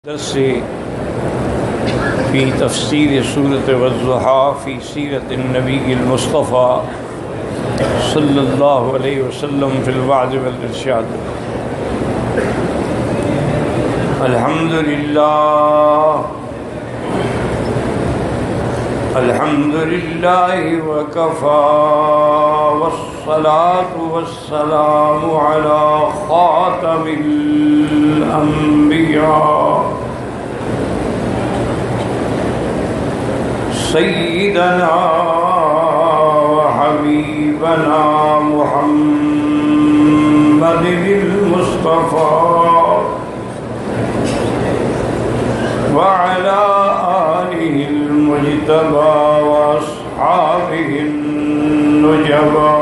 درس في تفسير سورة والضحى في سيرة النبي المصطفى صلى الله عليه وسلم في الوعظ والإرشاد. الحمد لله وكفى والصلاة والسلام على خاتم الأنبياء سيدنا وحبيبنا محمد المصطفى وعلى آله المجتبى وأصحابه النجبى.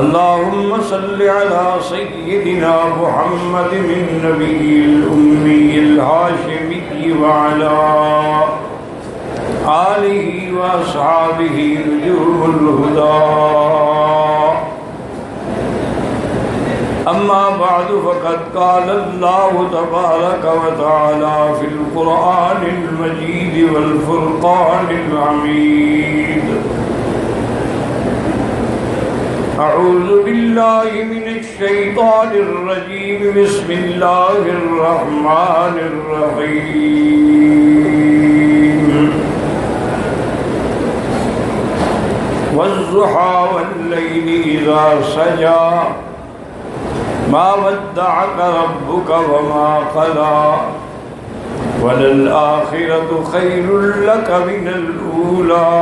اللهم صل على سيدنا محمد النبي الأمي الهاشمي وعلى آله وأصحابه نجوم الهدى. أما بعد فقد قال الله تبارك وتعالى في القرآن المجيد والفرقان الحميد: أعوذ بالله من الشيطان الرجيم. بسم الله الرحمن الرحيم. والضحى والليل إذا سجى ما ودعك ربك وما قلى وللآخرة خير لك من الأولى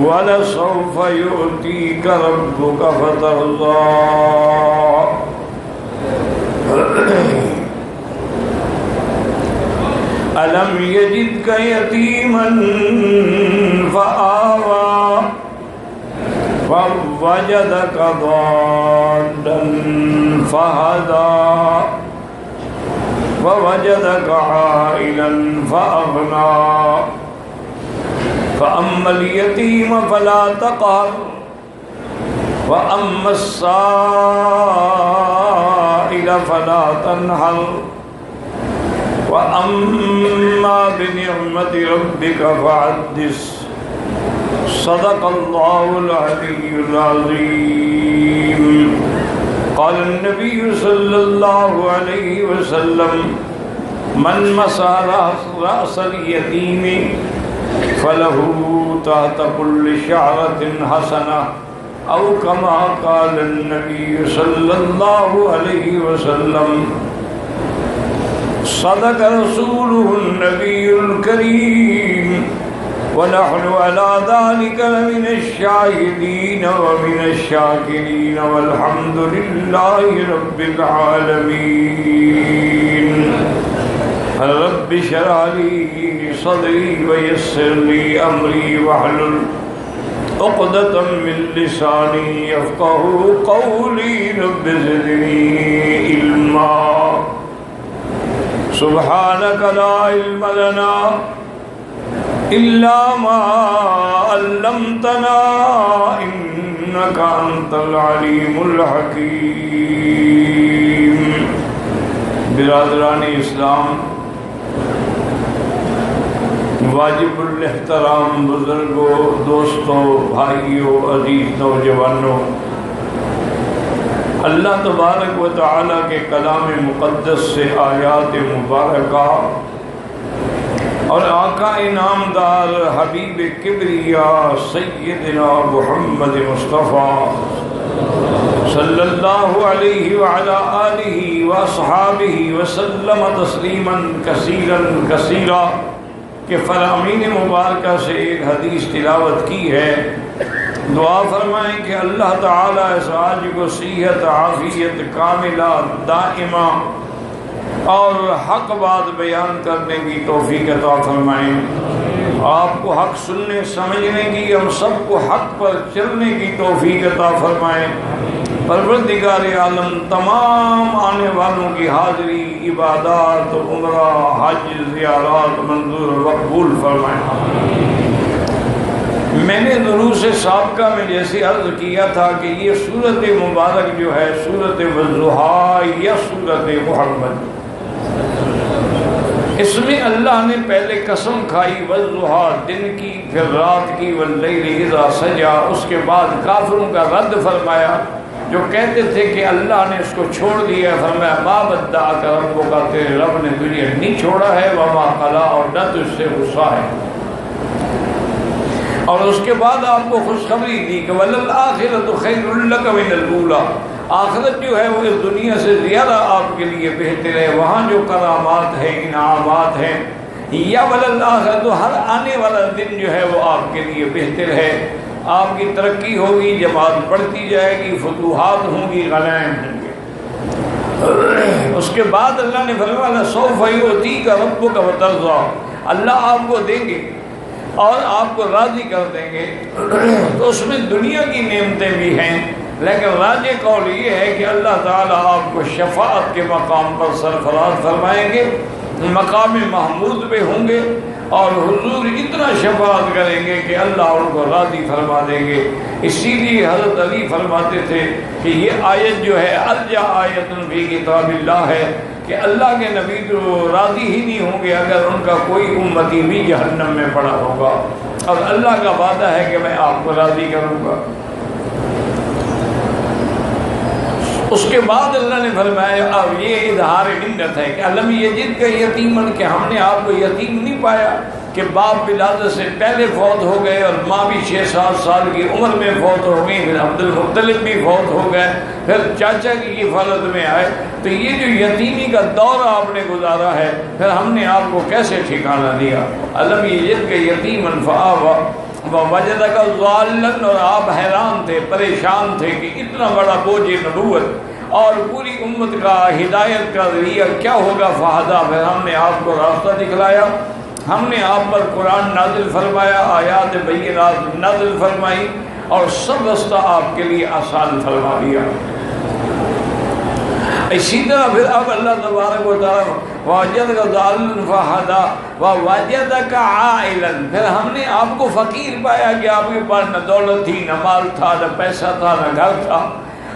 وَلَسَوْفَ يُؤْتِيكَ رَبُّكَ فَتَرْضَى. أَلَمْ يَجِدْكَ يَتِيمًا فَآوَى وَوَجَدَكَ ضَالًّا فَهَدَى وَوَجَدَكَ عَائِلًا فَأَغْنَى. فأما اليتيم فلا تقهر وأما السائل فلا تنهر وأما بنعمة ربك فحدث. صدق الله العلي العظيم. قال النبي صلى الله عليه وسلم: من مسح رأس اليتيم فله تحت كل شعرة حسنة، أو كما قال النبي صلى الله عليه وسلم. صدق رسوله النبي الكريم، ونحن على ذلك لمن الشاهدين ومن الشاكرين، والحمد لله رب العالمين. رب اشرح لي صدري ويسر لي أمري واحلل عقدة من لساني يفقهوا قولي. رب زدني علما. سبحانك لا علم لنا إلا ما علمتنا إنك أنت العليم الحكيم. برادران اسلام، واجب الاحترام بزرگوں، دوستوں، بھائیوں، عزیز نوجوانوں، اللہ تبارک و تعالیٰ کے کلام مقدس سے آیات مبارکہ اور آقا انعامدار حبیب کبریا سیدنا محمد مصطفیٰ صلی اللہ علیہ وعلا آلہ واصحابہ وسلم تسلیما کثیرا کثیرا کہ فرامین مبارکہ سے ایک حدیث تلاوت کی ہے. دعا فرمائیں کہ اللہ تعالیٰ اس آج کو صحت، عافیت کاملہ دائمہ اور حق بات بیان کرنے کی توفیق عطا فرمائیں. آپ کو حق سننے سمجھنے کی، ہم سب کو حق پر چلنے کی توفیق عطا فرمائیں. پروردگار عالم تمام آنے والوں کی حاضری، عبادات، عمرہ، حج، زیارات منظور و مقبول فرمائیں. میں نے دروس سابقہ میں جیسے عرض کیا تھا کہ یہ سورت مبارک جو ہے سورت والضحیٰ یا سورت محمد، اس میں اللہ نے پہلے قسم کھائی والضحیٰ دن کی، پھر رات کی، واللیل اذا سجا، اس کے بعد کافروں کا رد فرمایا جو کہتے تھے کہ اللہ نے اس کو چھوڑ دیا، فرمایا ما بدعک ربک، تیرے رب نے تجھے نہیں چھوڑا ہے، وما قلا، اور نہ تجھ سے غصہ ہے۔ اور اس کے بعد آپ کو خوشخبری دی کہ وَلَلْآخِرَةُ خَيْرٌ لَكَ مِنَ الْأُولَىٰ، آخرت جو ہے وہ اس دنیا سے زیادہ آپ کے لیے بہتر ہے، وہاں جو کرامات ہیں، انعامات ہیں، یا وَلَلْآخِرَةُ، ہر آنے والا دن جو ہے وہ آپ کے لیے بہتر ہے، آپ کی ترقی ہوگی، جماعت بڑھتی جائے گی، فتوحات ہوں گی، غنائم ہوں گے۔ اس کے بعد اللہ نے فرمایا سوف یعطیک ربک فترضیٰ، اللہ آپ کو دیں گے اور آپ کو راضی کر دیں گے۔ تو اس میں دنیا کی نعمتیں بھی ہیں، لیکن راجع قول یہ ہے کہ اللہ تعالیٰ آپ کو شفاعت کے مقام پر سرفراز فرمائیں گے، مقام محمود پہ ہوں گے، اور حضور اتنا شفاعت کریں گے کہ اللہ ان کو راضی فرما دیں گے۔ اسی لیے حضرت علی فرماتے تھے کہ یہ آیت جو ہے ارجع آیت فی کتاب اللہ ہے، کہ اللہ کے نبی تو راضی ہی نہیں ہوں گے اگر ان کا کوئی امتی بھی جہنم میں پڑا ہوگا، اور اللہ کا وعدہ ہے کہ میں آپ کو راضی کروں گا۔ اس کے بعد اللہ نے فرمایا اب یہ اظہار منت ہے کہ علم یجد کا یتیمن، کہ ہم نے آپ کو یتیم نہیں پایا کہ باپ ولادت سے پہلے فوت ہو گئے اور ماں بھی 6-7 سال کی عمر میں فوت ہو گئی، پھر عبد المطلب بھی فوت ہو گئے، پھر چاچا کی کفالت میں آئے، تو یہ جو یتیمی کا دور آپ نے گزارا ہے پھر ہم نے آپ کو کیسے ٹھکانہ دیا۔ علم یجد کا یتیمن فآویٰ ووجدک ضالاً، اور آپ حیران تھے، پریشان تھے کہ اتنا بڑا بوجھ نبوت اور پوری امت کا ہدایت کا ذریعہ کیا ہوگا، فہدیٰ، پھر ہم نے آپ کو راستہ دکھلایا، ہم نے آپ پر قرآن نازل فرمایا، آیات بینات نازل فرمائی، اور سب رستہ آپ کے لیے آسان فرما دیا۔ اسی طرح پھر اب اللہ تبارک و تعالیٰ وَوَجَدَكَ ضَالًّا فَهَدَىٰ وَوَجَدَكَ عَائِلًا، پھر ہم نے آپ کو فقیر پایا کہ آپ کے پاس نہ دولت تھی، نہ مال تھا، نہ پیسہ تھا، نہ گھر تھا،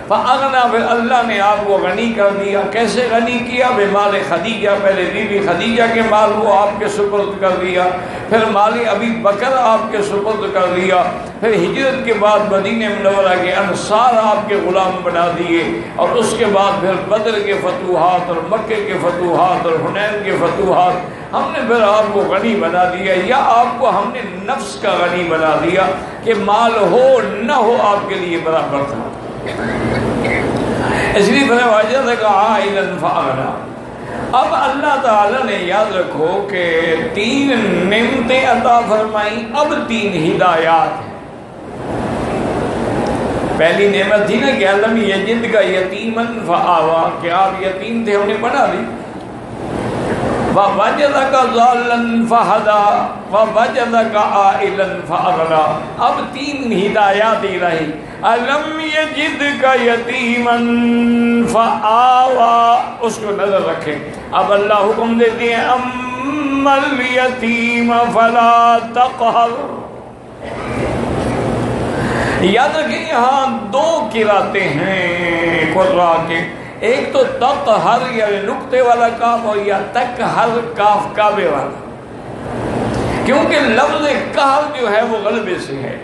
فَأَغْنَىٰ، پھر اللہ نے آپ کو غنی کر دیا۔ کیسے غنی کیا؟ بمال خدیجہ، پہلے بی بی خدیجہ کے مال کو آپ کے سپرد کر دیا، پھر مال ابی بکر آپ کے سپرد کر دیا، پھر ہجرت کے بعد مدینہ منورہ کے انصار آپ کے غلام بنا دیے، اور اس کے بعد پھر بدر کے فتوحات اور مکے کے فتوحات اور حنین کے فتوحات، ہم نے پھر آپ کو غنی بنا دیا، یا آپ کو ہم نے نفس کا غنی بنا دیا کہ مال ہو نہ ہو آپ کے لیے برابر تھا۔ اس لیے وَوَجَدَكَ عَائِلًا فَأَغْنَىٰ۔ اب اللہ تعالیٰ نے یاد رکھو کہ 3 نعمتیں عطا فرمائیں، اب 3 ہدایات ہیں۔ پہلی نعمت تھی نا کہ علم یجد کا یتیمن فآویٰ، کہ آپ یتیم تھے، ہم نے پڑھا دی، وَوَجَدَكَ ضَالًّا فَهَدَىٰ وَوَجَدَكَ عَائِلًا فَأَغْنَىٰ۔ اب 3 ہدایات ہی رہی، علم یجدک یتیمن فآویٰ، اس کو نظر رکھیں۔ اب اللہ حکم دیتے ہیں اما الیتیم فلا تقہر۔ یاد رکھیں یہاں 2 قراتیں ہیں قراء کے، ایک تو تقہر یعنی نقطے والا کاف، اور یا تقہر کاف کعبے والا، کیونکہ لفظ قہر جو ہے وہ غلبے سے ہے،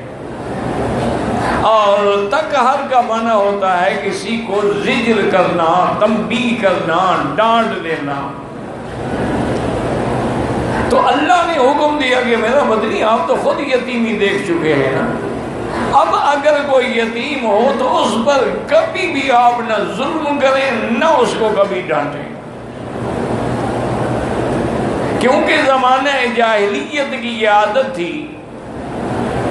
اور تقہر کا معنی ہوتا ہے کسی کو زجر کرنا، تنبیہ کرنا، ڈانٹ دینا۔ تو اللہ نے حکم دیا کہ میرا مدنی آپ تو خود یتیمی دیکھ چکے ہیں نا، اب اگر کوئی یتیم ہو تو اس پر کبھی بھی آپ نہ ظلم کریں، نہ اس کو کبھی ڈانٹیں، کیونکہ زمانہ جاہلیت کی یہ عادت تھی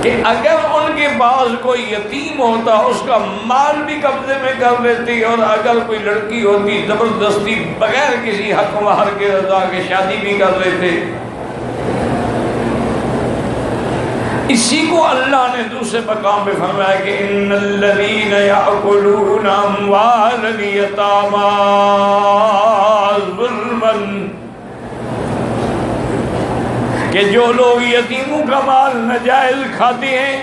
کہ اگر ان کے پاس کوئی یتیم ہوتا اس کا مال بھی قبضے میں کر لیتی، اور اگر کوئی لڑکی ہوتی زبردستی بغیر کسی حق مہر کے رضا کے شادی بھی کر لیتے۔ اسی کو اللہ نے دوسرے مقام پہ فرمایا کہ ان الذین یأکلون اموال الیتامی ظلما، کہ کہ جو لوگ یتیموں کا مال ناجائز کھاتے ہیں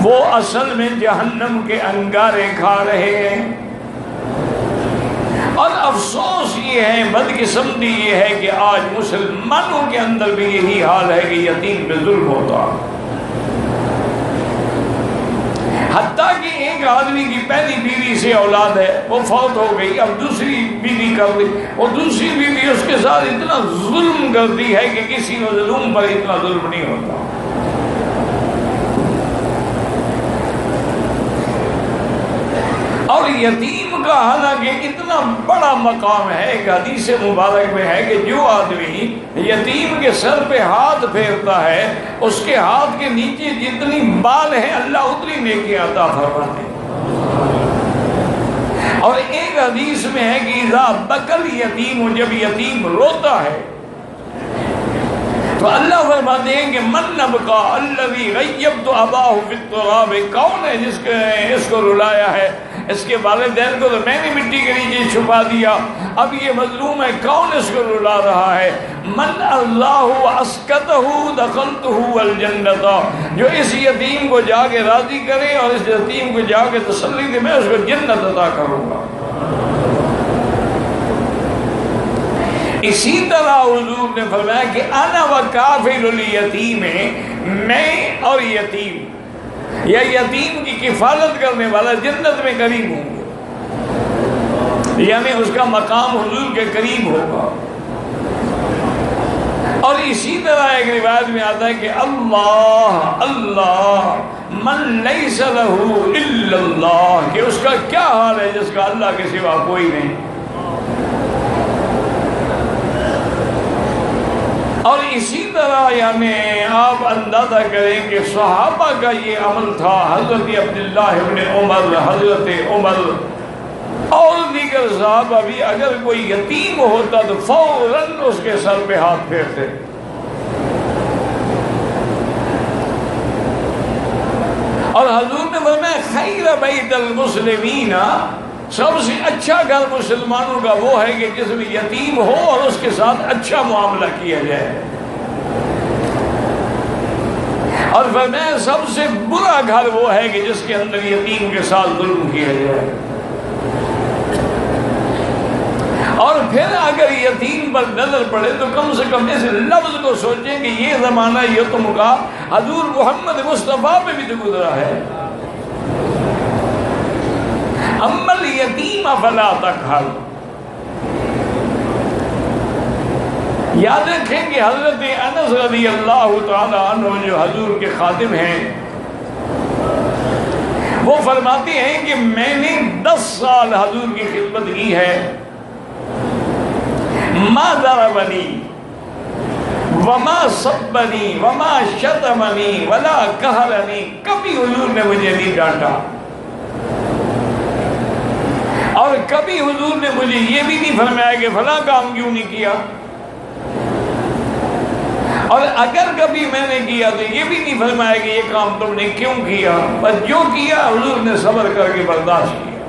وہ اصل میں جہنم کے انگارے کھا رہے ہیں۔ اور افسوس یہ ہے، بدقسمتی یہ ہے کہ آج مسلمانوں کے اندر بھی یہی حال ہے کہ یتیم پہ ظلم ہوتا، حتیٰ کہ ایک آدمی کی پہلی بیوی سے اولاد ہے، وہ فوت ہو گئی، اب دوسری بیوی کر لی، اور دوسری بیوی اس کے ساتھ اتنا ظلم کرتی ہے کہ کسی مظلوم پر اتنا ظلم نہیں ہوتا۔ اور یتیم کا حالانکہ اتنا بڑا مقام ہے، ایک حدیث مبارک میں ہے کہ جو آدمی یتیم کے سر پہ ہاتھ پھیرتا ہے اس کے ہاتھ کے نیچے جتنی بال ہیں اللہ اتنی نیکی عطا فرماتے ہیں۔ اور ایک حدیث میں ہے کہ اذا بکل یتیم، جب یتیم روتا ہے تو اللہ فرماتے ہیں کہ من نبکا الذی غیبت اباہ فی التراب، کون ہے جس نے اس کو رلایا ہے؟ اس کے والدین کو تو میں نے مٹی کے نیچے چھپا دیا، اب یہ مظلوم ہے، کون اس کو رلا رہا ہے؟ من اللہ اسکتہ دخلتہ الجنۃ، جو اس یتیم کو جا کے راضی کرے اور اس یتیم کو جا کے تسلی دے، میں اس کو جنت عطا کروں گا۔ اسی طرح حضور نے فرمایا کہ انا وکافل الیتیم، میں اور یتیم یا یتیم کی کفالت کرنے والا جنت میں قریب ہوں گے، یعنی اس کا مقام حضور کے قریب ہوگا۔ اور اسی طرح ایک روایت میں آتا ہے کہ اللہ اللہ من لیس لہ الا اللہ، کہ اس کا کیا حال ہے جس کا اللہ کے سوا کوئی نہیں۔ اور اسی طرح یعنی آپ اندازہ کریں کہ صحابہ کا یہ عمل تھا، حضرت عبداللہ ابن عمر، حضرت عمر اور دیگر صحابہ بھی اگر کوئی یتیم ہوتا تو فوراً اس کے سر پہ ہاتھ پھیرتے۔ اور حضور نے فرمایا خیر بیت المسلمین، سب سے اچھا گھر مسلمانوں کا وہ ہے کہ جس میں یتیم ہو اور اس کے ساتھ اچھا معاملہ کیا جائے، اور فرمایا سب سے برا گھر وہ ہے کہ جس کے اندر یتیم کے ساتھ ظلم کیا جائے۔ اور پھر اگر یتیم پر نظر پڑے تو کم سے کم اس لفظ کو سوچیں کہ یہ زمانہ یتم کا حضور محمد مصطفیٰ پہ بھی تو گزرا ہے۔ اما الیتیم فلا تقہر، یاد رکھیں کہ حضرت انس رضی اللہ تعالی عنہ جو حضور کے خادم ہیں وہ فرماتے ہیں کہ میں نے 10 سال حضور کی خدمت کی ہے، ما ضربنی وما سبنی وما شتمنی ولا قہرنی، کبھی حضور نے مجھے نہیں ڈانٹا اور کبھی حضور نے مجھے یہ بھی نہیں فرمایا کہ فلاں کام کیوں نہیں کیا، اور اگر کبھی میں نے کیا تو یہ بھی نہیں فرمایا کہ یہ کام تم نے کیوں کیا، بس جو کیا حضور نے صبر کر کے برداشت کیا۔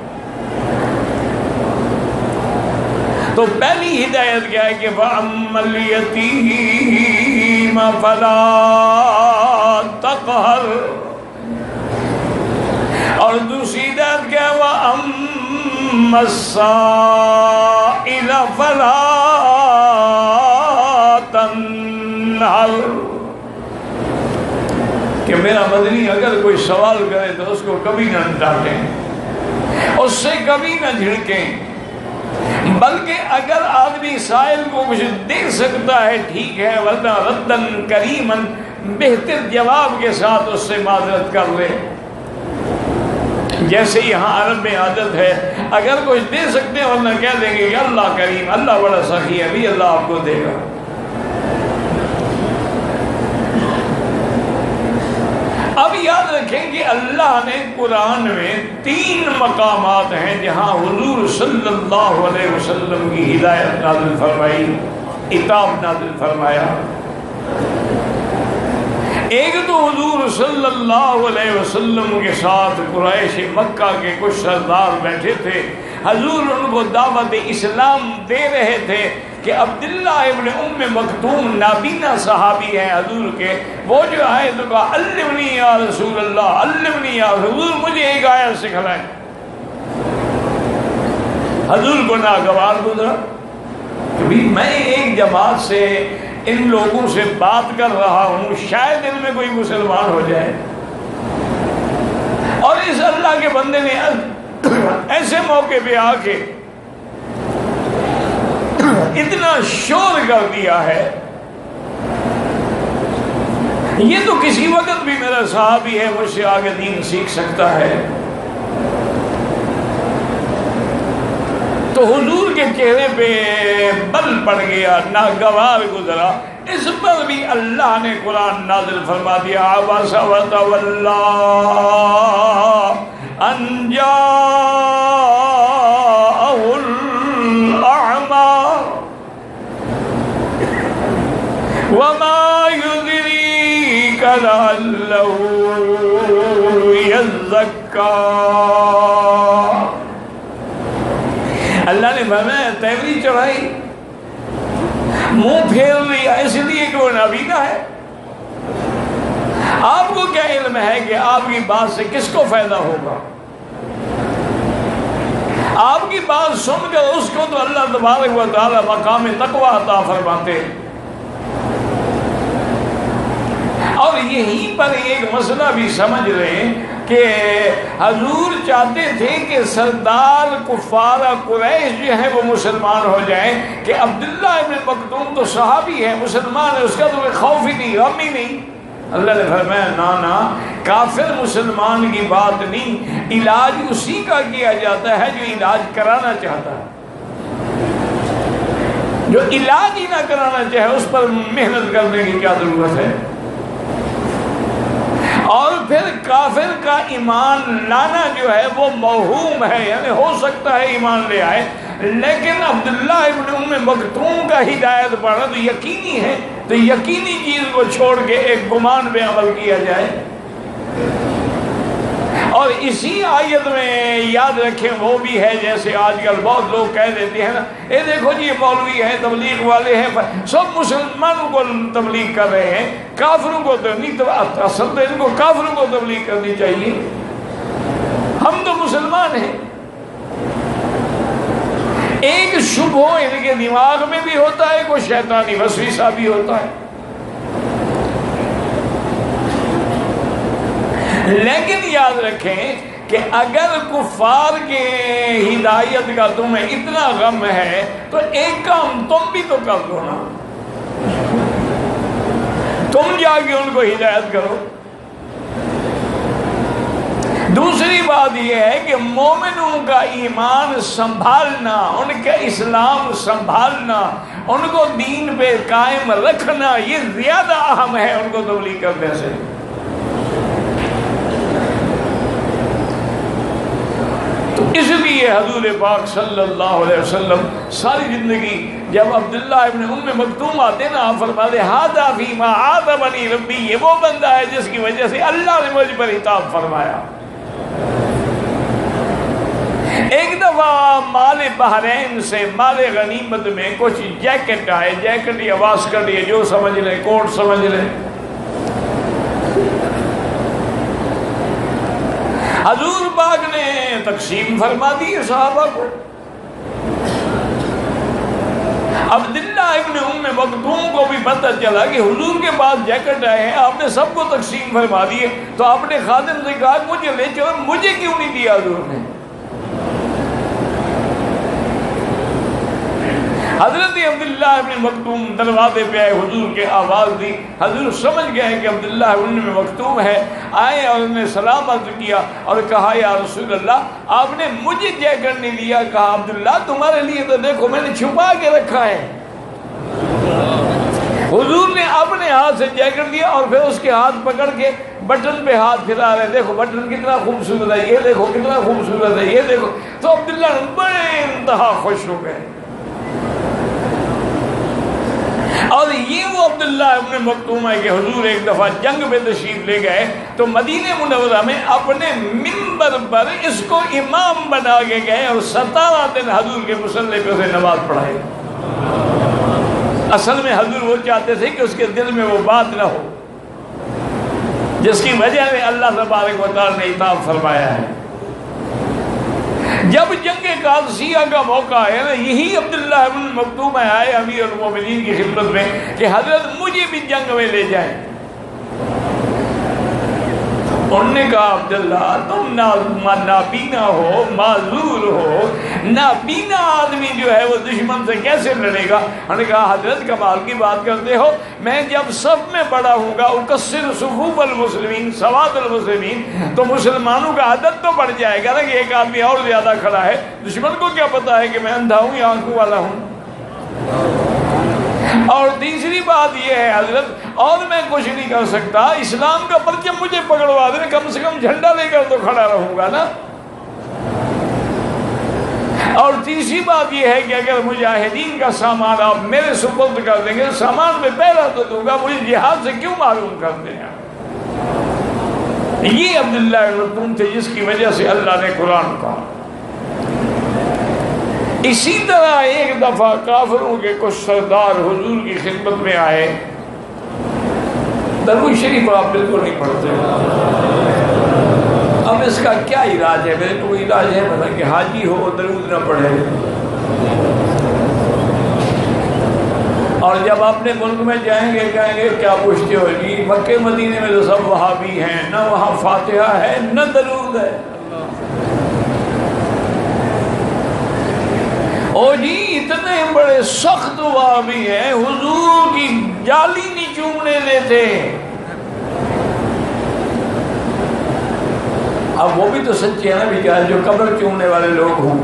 تو پہلی ہدایت کیا ہے کہ وَأَمَّا الْيَتِيمَ فَلَا تَقْهَرْ، اور دوسری ہدایت کیا ہے وَأَمَّا السَّائِلَ فَلَا تَنْهَرْ، کہ میرا مدنی اگر کوئی سوال کرے تو اس کو کبھی نہ ڈانٹیں، اس سے کبھی نہ جھڑکیں، بلکہ اگر آدمی سائل کو کچھ دے سکتا ہے ٹھیک ہے، ورنہ ردن کریمن، بہتر جواب کے ساتھ اس سے معذرت کر لے۔ جیسے یہاں عرب میں عادت ہے اگر کچھ دے سکتے ہیں ورنہ کہہ دیں گے کہ اللہ کریم، اللہ بڑا سخی ہے، بھی اللہ آپ کو دے گا۔ اب یاد رکھیں کہ اللہ نے قرآن میں 3 مقامات ہیں جہاں حضور صلی اللہ علیہ وسلم کی ہدایت نازل فرمائی، عتاب نازل فرمایا۔ ایک تو حضور صلی اللہ علیہ وسلم کے ساتھ قریش مکہ کے کچھ سردار بیٹھے تھے، حضور ان کو دعوت اسلام دے رہے تھے کہ عبداللہ ابن ام مکتوم نابینا صحابی ہیں حضور کے، وہ جو آئے تو کہا علمنی یا رسول اللہ، علمنی یا حضور، مجھے ایک آیت سکھلائیں۔ حضور کو ناگوار گزرا کہ میں ایک جماعت سے ان لوگوں سے بات کر رہا ہوں، شاید ان میں کوئی مسلمان ہو جائے، اور اس اللہ کے بندے نے ایسے موقع پہ آ کے اتنا شور کر دیا ہے، یہ تو کسی وقت بھی میرا صحابی ہے، مجھ سے آگے دین سیکھ سکتا ہے۔ تو حضور کے چہرے پہ بل پڑ گیا، ناگوار گزرا۔ اس پر بھی اللہ نے قرآن نازل فرما دیا، عبس وتولی ان جاءہ الاعمی وما یدریک لعلہ یزکی۔ اللہ نے فرمایا تیوری چڑھائی، منہ پھیر لیا اس لیے کہ وہ نابینا ہے۔ آپ کو کیا علم ہے کہ آپ کی بات سے کس کو فائدہ ہوگا؟ آپ کی بات سن کر اس کو تو اللہ تبارک و تعالی مقام تقویٰ عطا فرماتے۔ اور یہیں پر ایک مسئلہ بھی سمجھ رہے ہیں کہ حضور چاہتے تھے کہ سردار کفار قریش جو ہیں وہ مسلمان ہو جائیں، کہ عبداللہ ابن مکتوم تو صحابی ہے، مسلمان ہے، اس کا تو کوئی خوف ہی نہیں، غم ہی نہیں۔ اللہ نے فرمایا نا، کافر مسلمان کی بات نہیں، علاج اسی کا کیا جاتا ہے جو علاج کرانا چاہتا ہے۔ جو علاج ہی نہ کرانا چاہے اس پر محنت کرنے کی کیا ضرورت ہے؟ اور پھر کافر کا ایمان لانا جو ہے وہ موہوم ہے، یعنی ہو سکتا ہے ایمان لے آئے، لیکن عبداللہ ابن ام مکتوم کا ہدایت پڑھنا تو یقینی ہے، تو یقینی چیز کو چھوڑ کے ایک گمان پہ عمل کیا جائے۔ اور اسی آیت میں یاد رکھیں وہ بھی ہے، جیسے آج کل بہت لوگ کہہ دیتے ہیں نا، اے دیکھو جی یہ مولوی ہیں، تبلیغ والے ہیں، سب مسلمانوں کو تبلیغ کر رہے ہیں، کافروں کو تو نہیں، اصل تو ان کو کافروں کو تبلیغ کرنی چاہیے، ہم تو مسلمان ہیں۔ ایک شبہ ان کے دماغ میں بھی ہوتا ہے، کوئی شیطانی وسوسہ بھی ہوتا ہے۔ لیکن یاد رکھیں کہ اگر کفار کے ہدایت کا تمہیں اتنا غم ہے تو ایک کام تم بھی تو کر دو نا، تم جا کے ان کو ہدایت کرو۔ دوسری بات یہ ہے کہ مومنوں کا ایمان سنبھالنا، ان کا اسلام سنبھالنا، ان کو دین پہ قائم رکھنا، یہ زیادہ اہم ہے ان کو تبلیغ کرنے سے۔ اس لیے حضور پاک صلی اللہ علیہ وسلم ساری زندگی جب عبداللہ ابن ام مکتوم آتے نا، آپ فرماتے ھذا فیما عاتبنی ربی، یہ وہ بندہ ہے جس کی وجہ سے اللہ نے مجھ پر عتاب فرمایا۔ ایک دفعہ مال بحرین سے مال غنیمت میں کچھ جیکٹ آئے، جیکٹ یا واسکٹ یا جو سمجھ لیں، کوٹ سمجھ لیں۔ حضور پاک نے تقسیم فرما دی صحابہ کو۔ عبداللہ ابن ام مکتوم کو بھی پتہ چلا کہ حضور کے پاس جیکٹ آئے ہیں، آپ نے سب کو تقسیم فرما دیے، تو آپ نے خادم سے کہا مجھے لے چلو، مجھے کیوں نہیں دیا حضور نے؟ حضرت عبداللہ ابن مکتوم دروازے پہ آئے، حضور کے آواز دی، حضور سمجھ گئے کہ عبداللہ ابن مکتوم ہے، آئے اور انہوں نے سلام عرض کیا اور کہا یا رسول اللہ آپ نے مجھے جیکٹ نہیں دیا۔ کہا عبداللہ تمہارے لیے تو دیکھو میں نے چھپا کے رکھا ہے۔ حضور نے اپنے ہاتھ سے جیکٹ دیا اور پھر اس کے ہاتھ پکڑ کے بٹن پہ ہاتھ پھرا رہے، دیکھو بٹن کتنا خوبصورت ہے، یہ دیکھو کتنا خوبصورت ہے، یہ دیکھو۔ تو عبداللہ بڑے انتہا خوش ہو گئے۔ اور یہ وہ عبداللہ ابن مکتوم ہے کہ حضور ایک دفعہ جنگ میں تشریف لے گئے تو مدینہ منورہ میں اپنے منبر پر اس کو امام بنا کے گئے اور 17 دن حضور کے مصلی پہ اسے نماز پڑھائی۔ اصل میں حضور وہ چاہتے تھے کہ اس کے دل میں وہ بات نہ ہو جس کی وجہ سے اللہ تبارک و تعالی نے عتاب فرمایا ہے۔ جب جنگ قادسیہ کا موقع ہے نا، یہی عبداللہ بن مکتوم آئے امیر المومنین کی خدمت میں کہ حضرت مجھے بھی جنگ میں لے جائیں۔ انہوں نے کہا عبداللہ تم نابینا ہو، معذور ہو، نابینا آدمی جو ہے وہ دشمن سے کیسے لڑے گا؟ انہوں نے کہا حضرت کمال کی بات کرتے ہو، میں جب سب میں بڑا ہوں گا اکثر صفوف المسلمین سواد المسلمین، تو مسلمانوں کا عدد تو بڑھ جائے گا نا کہ ایک آدمی اور زیادہ کھڑا ہے، دشمن کو کیا پتا ہے کہ میں اندھا ہوں یا آنکھوں والا ہوں؟ اور تیسری بات یہ ہے حضرت، اور میں کچھ نہیں کر سکتا، اسلام کا پرچم مجھے پکڑوا دیں، کم سے کم جھنڈا لے کر تو کھڑا رہوں گا نا۔ اور تیسری بات یہ ہے کہ اگر مجاہدین کا سامان آپ میرے سپرد کر دیں گے، سامان میں پہلا تو دوں گا، مجھے جہاد سے کیوں معلوم کرتے ہیں؟ یہ عبداللہ بن مکتوم تھے جس کی وجہ سے اللہ نے قرآن کہا۔ اسی طرح ایک دفعہ کافروں کے کچھ سردار حضور کی خدمت میں آئے۔ درود شریف آپ بالکل نہیں پڑھتے، اب اس کا کیا علاج ہے؟ میرے کو علاج ہے بتا کہ حاجی ہو درود نہ پڑھے، اور جب اپنے ملک میں جائیں گے کہیں گے کیا پوچھتے ہو جی، مکے مدینے میں تو سب وہابی ہیں، نہ وہاں فاتحہ ہے نہ درود ہے۔ او جی اتنے بڑے سخت وہابی ہیں، حضور کی جالی نہیں چومنے دیتے۔ اب وہ بھی تو سچے ہیں نا بیچارے جو قبر چومنے والے لوگ ہوں،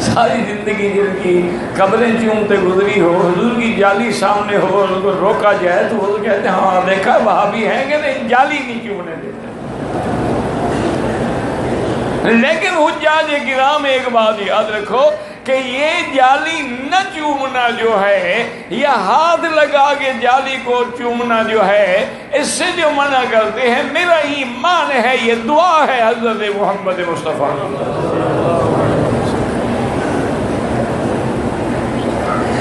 ساری زندگی جن کی قبریں چومتے گزری ہو، حضور کی جالی سامنے ہو اور ان کو روکا جائے تو وہ تو کہتے ہیں ہاں دیکھا وہابی ہیں کہ نہیں، جالی نہیں چومنے دیتے۔ لیکن حجاج کرام ایک بات یاد رکھو کہ یہ جالی نہ چومنا جو ہے یا ہاتھ لگا کے جالی کو چومنا جو ہے، اس سے جو منع کرتے ہیں میرا ایمان ہے، یہ دعا ہے حضرت محمد مصطفیٰ۔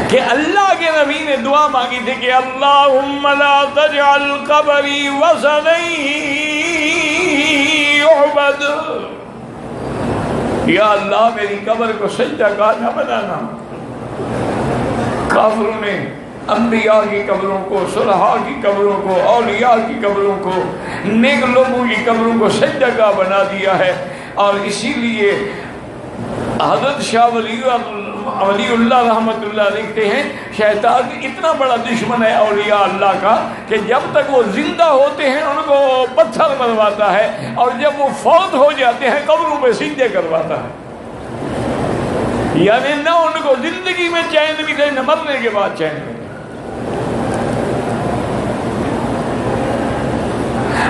کہ اللہ کے نبی نے دعا مانگی تھی کہ اللہم لا تجعل قبری وثنا یعبد، یا اللہ میری قبر کو سجدہ گاہ نہ بنانا۔ کافروں نے انبیاء کی قبروں کو، صلحاء کی قبروں کو، اولیاء کی قبروں کو، نیک لوگوں کی قبروں کو سجدہ گاہ بنا دیا ہے، اور اسی لیے حضرت شاہ ولی اللہ رحمت اللہ لکھتے ہیں شیطان اتنا بڑا دشمن ہے اولیاء اللہ کا کہ جب تک وہ زندہ ہوتے ہیں ان کو پتھر مرواتا ہے، اور جب وہ فوت ہو جاتے ہیں قبروں میں سجدے کرواتا ہے۔ یعنی نہ ان کو زندگی میں چین ملے نہ مرنے کے بعد چین ملے۔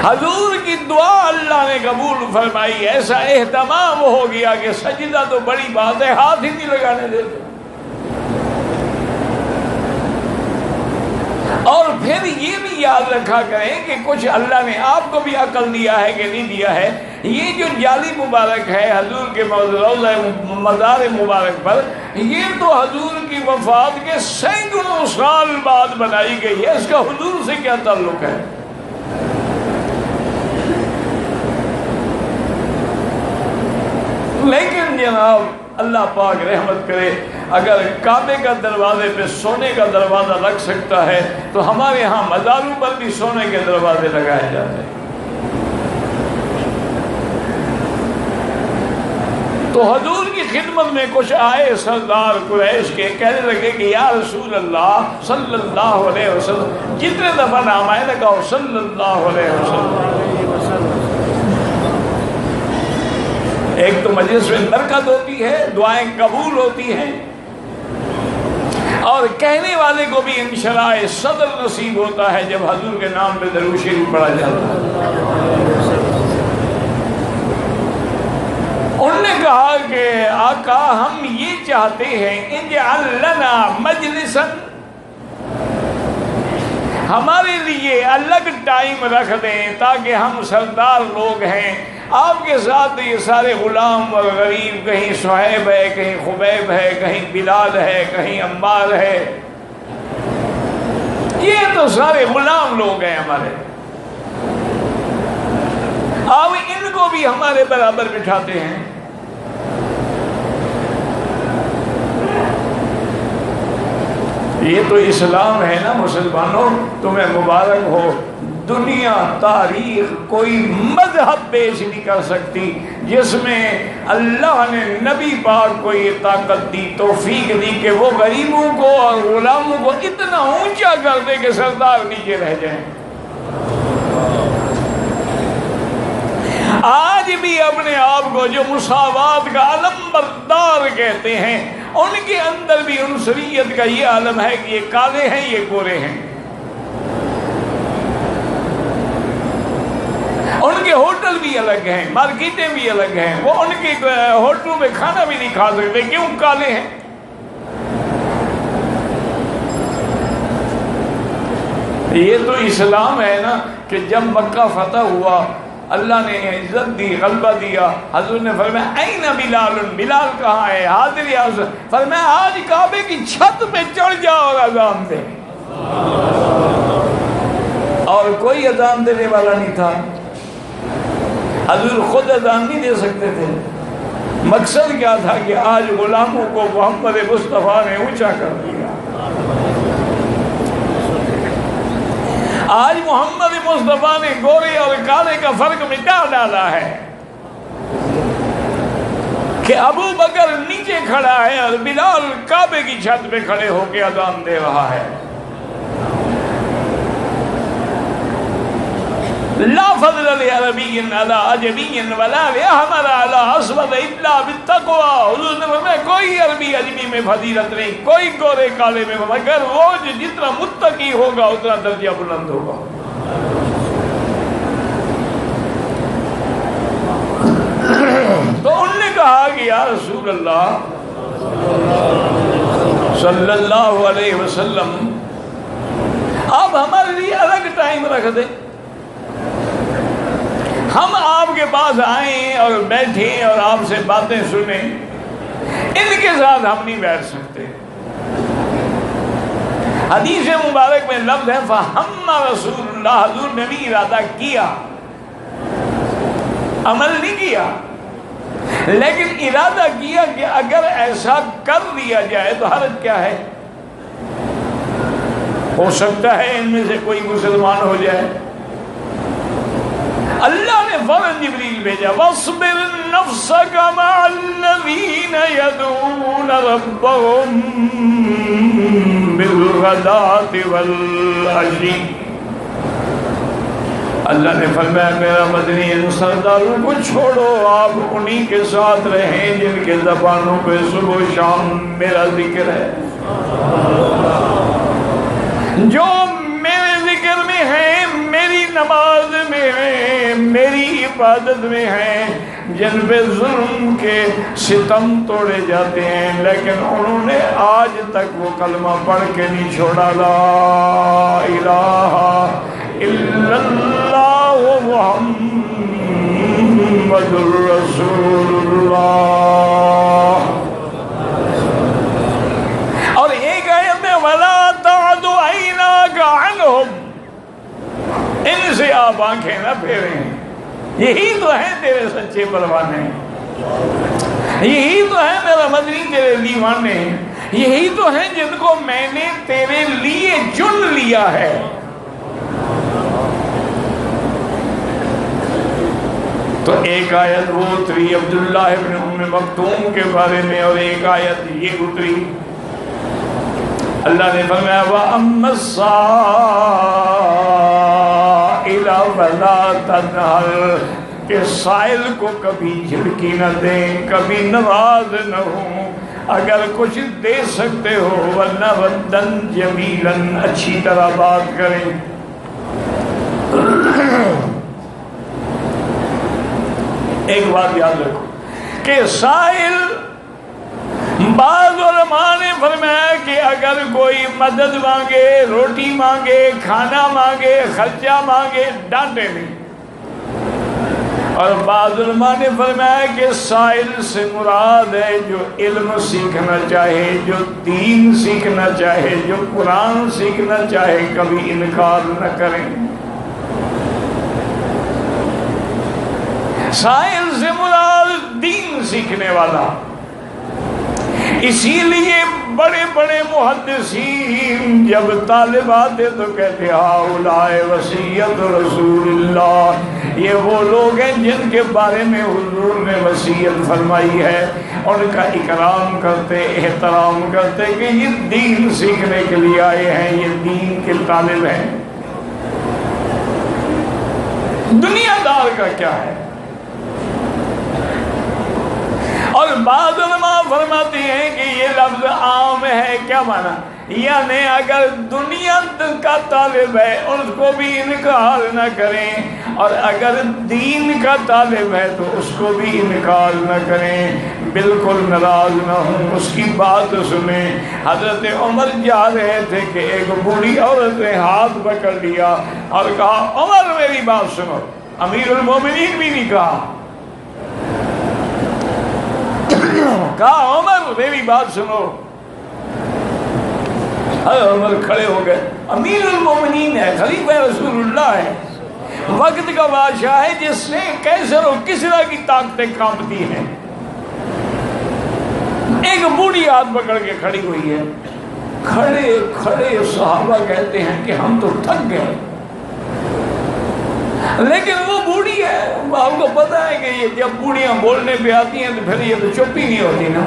حضور کی دعا اللہ نے قبول فرمائی، ایسا اہتمام ہو گیا کہ سجدہ تو بڑی بات ہے، ہاتھ ہی نہیں لگانے دیتے۔ اور پھر یہ بھی یاد رکھا کریں کہ کچھ اللہ نے آپ کو بھی عقل دیا ہے کہ نہیں دیا ہے، یہ جو جالی مبارک ہے حضور کے مزار مبارک پر، یہ تو حضور کی وفات کے سینکڑوں سال بعد بنائی گئی ہے، اس کا حضور سے کیا تعلق ہے؟ لیکن جناب اللہ پاک رحمت کرے، اگر کعبے کا دروازے پہ سونے کا دروازہ لگ سکتا ہے تو ہمارے ہاں مزاروں پر بھی سونے کے دروازے لگائے جاتے ہیں۔ تو حضور کی خدمت میں کچھ آئے سردار قریش کے، کہنے لگے کہ یا رسول اللہ صلی اللہ علیہ وسلم، جتنے دفعہ نام آئے نہ کہو صلی اللہ علیہ وسلم۔ ایک تو مجلس میں برکت ہوتی ہے، دعائیں قبول ہوتی ہیں، اور کہنے والے کو بھی انشراح صدر نصیب ہوتا ہے جب حضور کے نام پہ درود شریف پڑھا جاتا ہے۔ انہوں نے کہا کہ آقا ہم یہ چاہتے ہیں اجعل لنا مجلسا، ہمارے لیے الگ ٹائم رکھ دیں تاکہ ہم سردار لوگ ہیں، آپ کے ساتھ یہ سارے غلام اور غریب، کہیں صہیب ہے، کہیں خبیب ہے، کہیں بلال ہے، کہیں عمار ہے، یہ تو سارے غلام لوگ ہیں ہمارے، آپ ان کو بھی ہمارے برابر بٹھاتے ہیں۔ یہ تو اسلام ہے نا مسلمانوں، تمہیں مبارک ہو۔ دنیا تاریخ کوئی مذہب پیش نہیں کر سکتی جس میں اللہ نے نبی پاک کو یہ طاقت دی، توفیق دی کہ وہ غریبوں کو اور غلاموں کو اتنا اونچا کر دے کہ سردار نیچے رہ جائیں۔ آج بھی اپنے آپ کو جو مساوات کا علم بردار کہتے ہیں، ان کے اندر بھی عنصریت کا یہ عالم ہے کہ یہ کالے ہیں، یہ گورے ہیں۔ ان کے ہوٹل بھی الگ ہیں، مارکیٹیں بھی الگ ہیں، وہ ان کے ہوٹلوں میں کھانا بھی نہیں کھا سکتے، کیوں؟ کالے ہیں۔ یہ تو اسلام ہے نا کہ جب مکہ فتح ہوا، اللہ نے عزت دی، غلبہ دیا، حضور نے فرمایا این بلال، بلال کہاں ہے؟ حاضر یا حضور؟ فرمایا آج کعبے کی چھت پہ چڑھ جاؤ اور اذان دے۔ اور کوئی اذان دینے والا نہیں تھا، حضور خود اذان نہیں دے سکتے تھے۔ مقصد کیا تھا کہ آج غلاموں کو محمد مصطفیٰ نے اونچا کر دیا، آج محمد مصطفیٰ نے گورے اور کالے کا فرق مٹا ڈالا ہے کہ ابو بکر نیچے کھڑا ہے اور بلال کعبے کی چھت پہ کھڑے ہو کے اذان دے رہا ہے۔ لا فضل لعربی علی عجمی ولا لأحمر علی اسود الا بالتقوی۔ حضور نے فرمایا کوئی عربی عجمی میں فضیلت نہیں، کوئی گورے کالے میں، مگر روز جتنا متقی ہوگا اتنا درجہ بلند ہوگا۔ تو انہوں نے کہا کہ یا رسول اللہ صلی اللہ علیہ وسلم، آپ ہمارے لیے الگ ٹائم رکھ دیں، ہم آپ کے پاس آئیں اور بیٹھیں اور آپ سے باتیں سنیں، ان کے ساتھ ہم نہیں بیٹھ سکتے۔ حدیث مبارک میں لفظ ہے فہم رسول اللہ، حضور نے بھی ارادہ کیا، عمل نہیں کیا، لیکن ارادہ کیا کہ اگر ایسا کر دیا جائے تو حرج کیا ہے؟ ہو سکتا ہے ان میں سے کوئی مسلمان ہو جائے۔ اللہ نے فوراً جبریل بھیجا وَاصْبِرْ نَفْسَكَ مَعَ الَّذِينَ يَدْعُونَ رَبَّهُمْ بِالْغَدَاةِ وَالْعَشِيِّ۔ اللہ نے فرمایا میرا مدنی ان سرداروں کو چھوڑو، آپ انہی کے ساتھ رہیں جن کے زبانوں پہ صبح و شام میرا ذکر ہے، جو میرے ذکر میں ہیں، میری نماز میں ہیں، میری عبادت میں ہیں، جن پہ ظلم کے ستم توڑے جاتے ہیں لیکن انہوں نے آج تک وہ کلمہ پڑھ کے نہیں چھوڑا، لا الہ الا اللہ محمد رسول اللہ۔ اور ایک آیت میں وَلَا تَعْدُ عَيْنَاكَ عَنْهُمْ، ان سے آپ آنکھیں نہ پھیریں، یہی تو ہیں تیرے سچے پروانے، یہی تو ہیں میرا مدنی تیرے دیوانے، یہی تو ہیں جن کو میں نے تیرے لیے چن لیا ہے۔ تو ایک آیت وہ اتری عبداللہ ابن ام مکتوم کے بارے میں، اور ایک آیت یہ اتری، اللہ نے فرمایا وَأَمَّا السَّائِلَ فَلَا تَنْهَرْ، کہ سائل کو کبھی جھڑکی نہ دیں، کبھی نواز نہ ہوں، اگر کچھ دے سکتے ہو ورنہ وَدًّا جَمِيلًا، اچھی طرح بات کریں۔ ایک بات یاد رکھو کہ سائل، بعض علماء نے فرمایا کہ اگر کوئی مدد مانگے، روٹی مانگے، کھانا مانگے، خرچہ مانگے، ڈانٹے نہیں، اور بعض علماء نے فرمایا کہ سائل سے مراد ہے جو علم سیکھنا چاہے، جو دین سیکھنا چاہے، جو قرآن سیکھنا چاہے، کبھی انکار نہ کریں۔ سائل سے مراد دین سیکھنے والا۔ اسی لیے بڑے بڑے محدثین جب طالب آتے تو کہتے ہؤلاء وصیت رسول اللہ، یہ وہ لوگ ہیں جن کے بارے میں حضور نے وصیت فرمائی ہے، ان کا اکرام کرتے، احترام کرتے کہ یہ دین سیکھنے کے لیے آئے ہیں، یہ دین کے طالب ہیں۔ دنیا دار کا کیا ہے؟ اور بعض علماء فرماتے ہیں کہ یہ لفظ عام ہے۔ کیا معنی؟ یعنی اگر دنیا کا طالب ہے اس کو بھی انکار نہ کریں، اور اگر دین کا طالب ہے تو اس کو بھی انکار نہ کریں، بالکل ناراض نہ ہوں، اس کی بات سنیں۔ حضرت عمر جا رہے تھے کہ ایک بوڑھی عورت نے ہاتھ پکڑ لیا اور کہا عمر میری بات سنو۔ امیر المومنین بھی نہیں کہا عمر میری بات سنو۔ عمر کھڑے ہو گئے، امیر المومنین ہے، خلیفہ رسول اللہ ہے، وقت کا بادشاہ ہے جس نے کیسر و کسریٰ کی طاقتیں کانپتی ہیں۔ ایک بوڑھی ہاتھ پکڑ کے کھڑی ہوئی ہے۔ کھڑے کھڑے صحابہ کہتے ہیں کہ ہم تو تھک گئے، لیکن وہ بوڑھی ہے، آپ کو پتہ ہے کہ یہ جب بوڑھیاں بولنے پہ آتی ہیں تو پھر یہ تو چپ ہی نہیں ہوتی نا،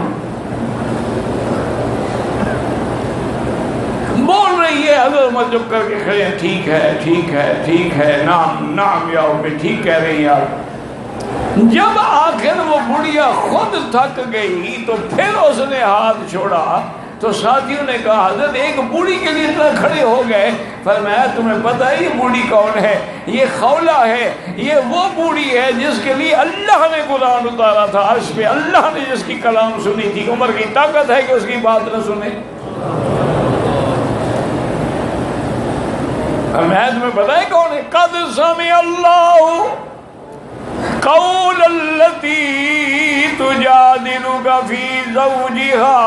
بول رہی ہے۔ حضرت عمر چپ کر کے کھڑے ہیں، ٹھیک ہے ٹھیک ہے ٹھیک ہے، نام یا پہ ٹھیک کہہ رہی ہیں آپ۔ جب آخر وہ بوڑھیا خود تھک گئی تو پھر اس نے ہاتھ چھوڑا تو ساتھیوں نے کہا حضرت ایک بوڑھی کے لیے اتنا کھڑے ہو گئے۔ فرمایا تمہیں پتہ ہے یہ بوڑھی کون ہے؟ یہ خولہ ہے، یہ وہ بوڑھی ہے جس کے لیے اللہ نے قرآن اتارا تھا عرش پہ، اللہ نے جس کی کلام سنی تھی۔ عمر کی طاقت ہے کہ اس کی بات نہ سنے۔ فرمایا تمہیں پتہ ہے کون ہے؟ قد سمع اللہ قول التي تجادلك في زوجها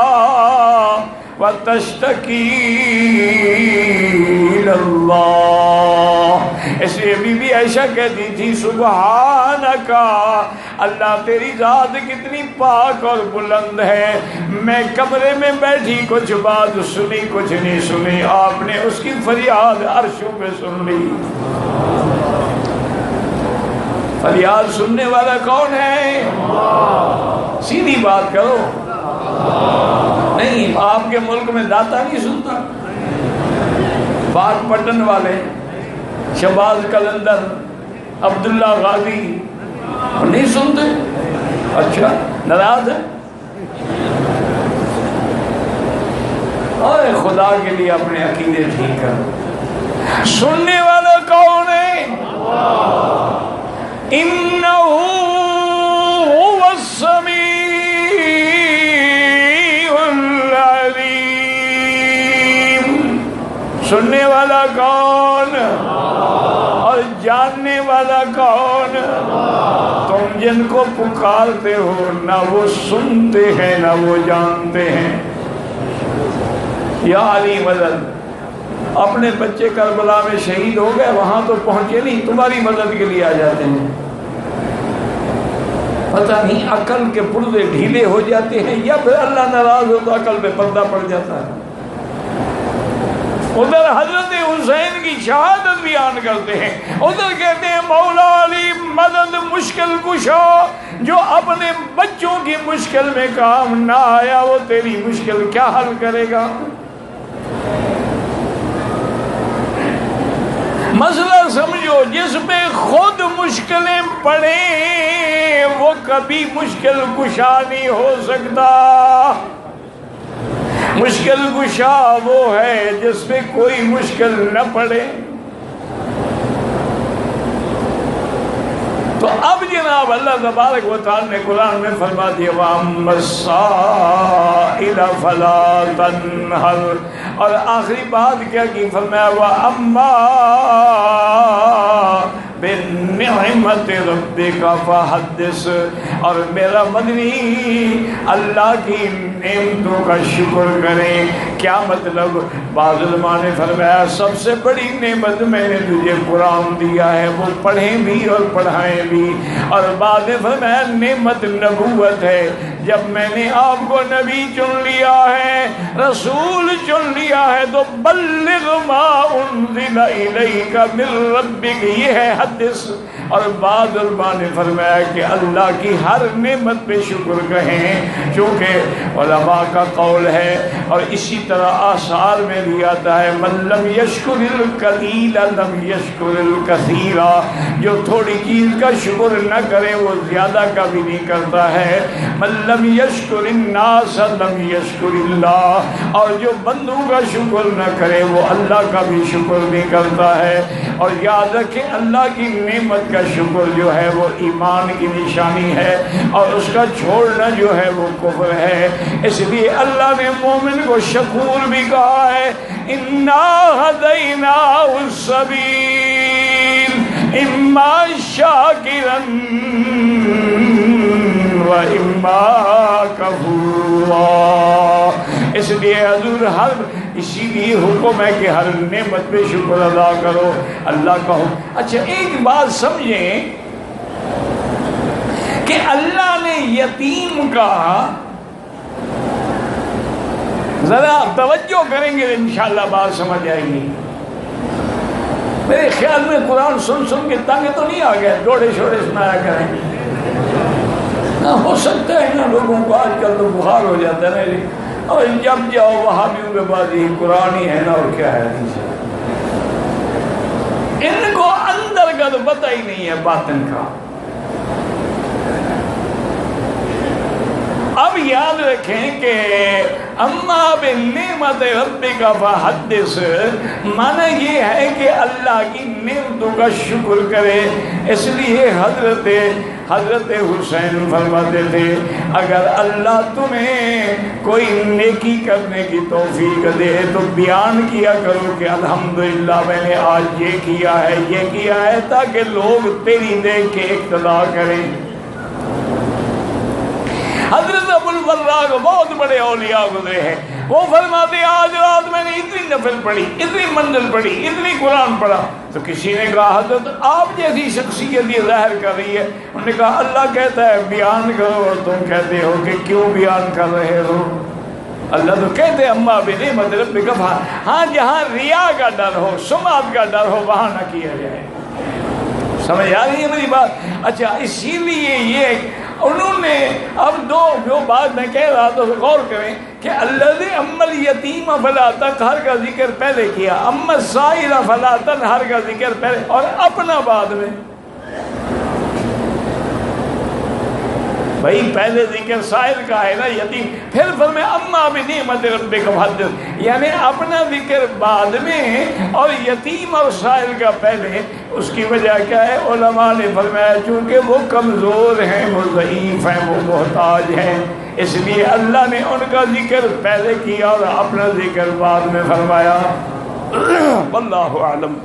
وتشتكي إلى الله۔ اس لیے بی بی عائشہ کہتی تھی سبحانک، اللہ تیری ذات کتنی پاک اور بلند ہے، میں کمرے میں بیٹھی کچھ بات سنی کچھ نہیں سنی، آپ نے اس کی فریاد عرشوں پہ سن لی۔ فریاد سننے والا کون ہے؟ سیدھی بات کرو۔ نہیں، آپ کے ملک میں داتا نہیں سنتا؟ باغ پٹن والے، شہباز قلندر، عبداللہ غازی نہیں سنتے؟ اچھا، ناراض ہے؟ اور خدا کے لیے اپنے عقیدے ٹھیک کرو۔ سننے والا کون ہے؟ انہو هو السمیع العلیم۔ سننے والا کون اور جاننے والا کون؟ تم جن کو پکارتے ہو نہ وہ سنتے ہیں نہ وہ جانتے ہیں۔ یا علی مدد، اپنے بچے کربلا میں شہید ہو گئے، وہاں تو پہنچے نہیں، تمہاری مدد کے لیے آ جاتے ہیں۔ پتہ نہیں عقل کے پردے ڈھیلے ہو جاتے ہیں یا پھر اللہ ناراض ہو تو عقل پہ پردہ پڑ جاتا ہے۔ ادھر حضرت حسین کی شہادت بیان کرتے ہیں، ادھر کہتے ہیں مولا علی مدد مشکل کشا، جو اپنے بچوں کی مشکل میں کام نہ آیا وہ تیری مشکل کیا حل کرے گا؟ مسئلہ سمجھو، جس پہ خود مشکلیں پڑیں وہ کبھی مشکل کشا نہیں ہو سکتا۔ مشکل کشا وہ ہے جس پہ کوئی مشکل نہ پڑے۔ تو اب جناب اللہ تبارک و تعالی نے قرآن میں فرما دیا وَأَمَّا السَّائِلَ فَلَا تَنْهَرْ، اور آخری بات کیا کی؟ فرمایا وَأَمَّا بنعمت ربک فحدث، اور میرا مدنی اللہ کی نعمتوں کا شکر کریں۔ کیا مطلب؟ بعض علماء نے فرمایا سب سے بڑی نعمت میں نے تجھے قرآن دیا ہے، وہ پڑھیں بھی اور پڑھائیں بھی، اور بعد نے فرمایا نعمت نبوت ہے، جب میں نے آپ کو نبی چن لیا ہے، رسول چن لیا ہے، تو بلغ ما انزل الیک من ربک، یہ ہے حدث۔ اور بعض علماء نے فرمایا کہ اللہ کی ہر نعمت پہ شکر کہیں، چونکہ علماء کا قول ہے، اور اسی طرح آثار میں بھی آتا ہے من لم یشکر القلیل لم یشکر الکثیر، جو تھوڑی چیز کا شکر نہ کرے وہ زیادہ کا بھی نہیں کرتا ہے۔ من لم یشکر الناس لم یشکر اللہ، اور جو بندوں کا شکر نہ کرے وہ اللہ کا بھی شکر نہیں کرتا ہے۔ اور یاد رکھیں اللہ کی نعمت کا شکر جو ہے وہ ایمان کی نشانی ہے، اور اس کا چھوڑنا جو ہے وہ کفر ہے۔ اس لیے اللہ نے مومن کو شکور بھی کہا ہے، اِنَّا هَدَيْنَاهُ السَّبِيلَ اِمَّا شَاكِرًا وَإِمَّا كَفُورًا۔ اس لیے حضور اسی لیے حکم ہے کہ ہر نعمت پہ شکر ادا کرو، اللہ کا حکم۔ اچھا ایک بات سمجھیں کہ اللہ نے یتیم کا، ذرا توجہ کریں گے انشاءاللہ بات سمجھ آئے گی۔ میرے خیال میں قرآن سن سن کے تنگ تو نہیں آ گیا، جوڑے شوڑے سنایا کریں۔ ہو سکتا ہے نا لوگوں کو آج کل تو بخار ہو جاتا ہے نا، اور جب جاؤ وہابیوں کے بعد یہی قرآن ہی ہے نا، اور کیا ہے ان کو اندر کا تو پتہ ہی نہیں ہے باطن کا۔ اب یاد رکھیں کہ اما بنعمت ربک فحدث، معنی یہ ہے کہ اللہ کی نعمتوں کا شکر کرے۔ اس لیے حضرت حسین فرماتے تھے اگر اللہ تمہیں کوئی نیکی کرنے کی توفیق دے تو بیان کیا کرو کہ الحمدللہ میں نے آج یہ کیا ہے، تاکہ لوگ تیری دیکھ کے اقتدا کریں۔ حضرت ابو البراق بہت بڑے اولیاء گزرے ہیں، وہ فرماتے ہیں آج رات میں نے اتنی نفل پڑھی، اتنی منزل پڑھی، اتنی قرآن پڑھا۔ تو کسی نے کہا حضرت آپ جیسی شخصیت یہ ظاہر کر رہی ہے؟ انہوں نے کہا اللہ کہتا ہے بیان کرو، اور تم کہتے ہو کہ کیوں بیان کر رہے ہو؟ اللہ تو کہتے ہیں اما بنعمت ربک، ہاں جہاں ریا کا ڈر ہو، سمعت کا ڈر ہو، وہاں نہ کیا جائے۔ سمجھ آ رہی ہے میری بات؟ اچھا اسی لیے یہ انہوں نے اب جو بات میں کہہ رہا تھا غور کریں کہ الذی اما الیتیم فلا تقہر کا ذکر پہلے کیا، اما السائل فلا تنہر کا ذکر پہلے، اور اپنا بعد میں۔ بھائی پہلے ذکر سائل کا ہے نا، یتیم، پھر فرمایا اما بنعمت ربک فحدث، یعنی اپنا ذکر بعد میں اور یتیم اور سائل کا پہلے۔ اس کی وجہ کیا ہے؟ علماء نے فرمایا چونکہ وہ کمزور ہیں، وہ ضعیف ہیں، وہ محتاج ہیں، اس لیے اللہ نے ان کا ذکر پہلے کیا اور اپنا ذکر بعد میں فرمایا۔ واللہ اعلم۔